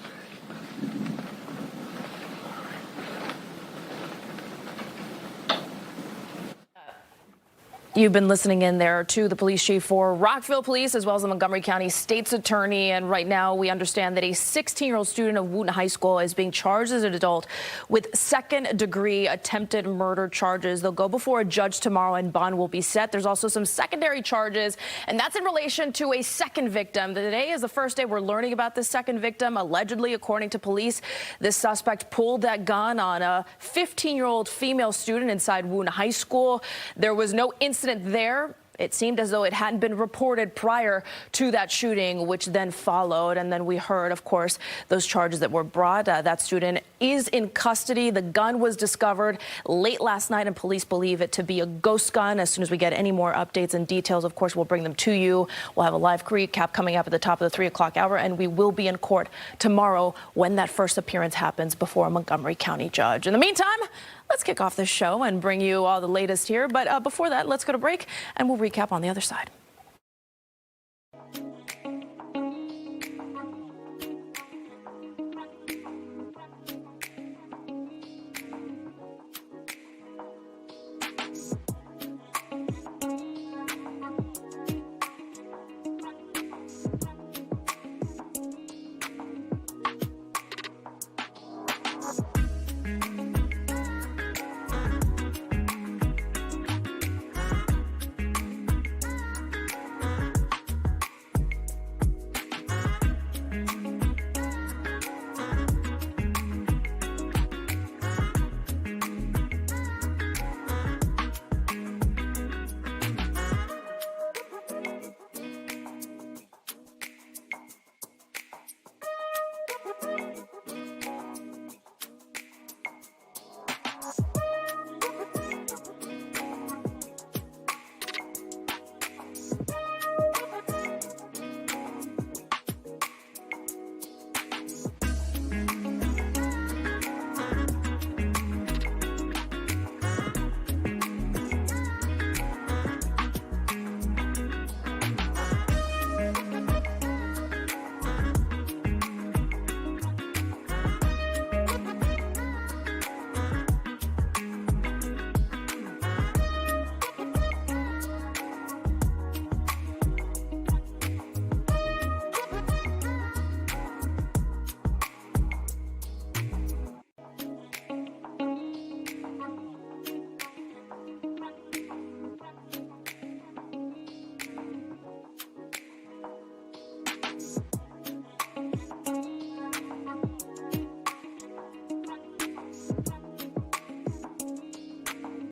You've been listening in there to the police chief for Rockville Police, as well as the Montgomery County State's Attorney. And right now, we understand that a 16-year-old student of Wootton High School is being charged as an adult with second-degree attempted murder charges. They'll go before a judge tomorrow, and bond will be set. There's also some secondary charges, and that's in relation to a second victim. Today is the first day we're learning about this second victim. Allegedly, according to police, this suspect pulled that gun on a 15-year-old female student inside Wootton High School. There was no incident there. It seemed as though it hadn't been reported prior to that shooting, which then followed. And then we heard, of course, those charges that were brought. That student is in custody. The gun was discovered late last night, and police believe it to be a ghost gun. As soon as we get any more updates and details, of course, we'll bring them to you. We'll have a live recap coming up at the top of the 3 o'clock hour, and we will be in court tomorrow when that first appearance happens before a Montgomery County judge. In the meantime, let's kick off this show and bring you all the latest here. But before that, let's go to break, and we'll recap on the other side.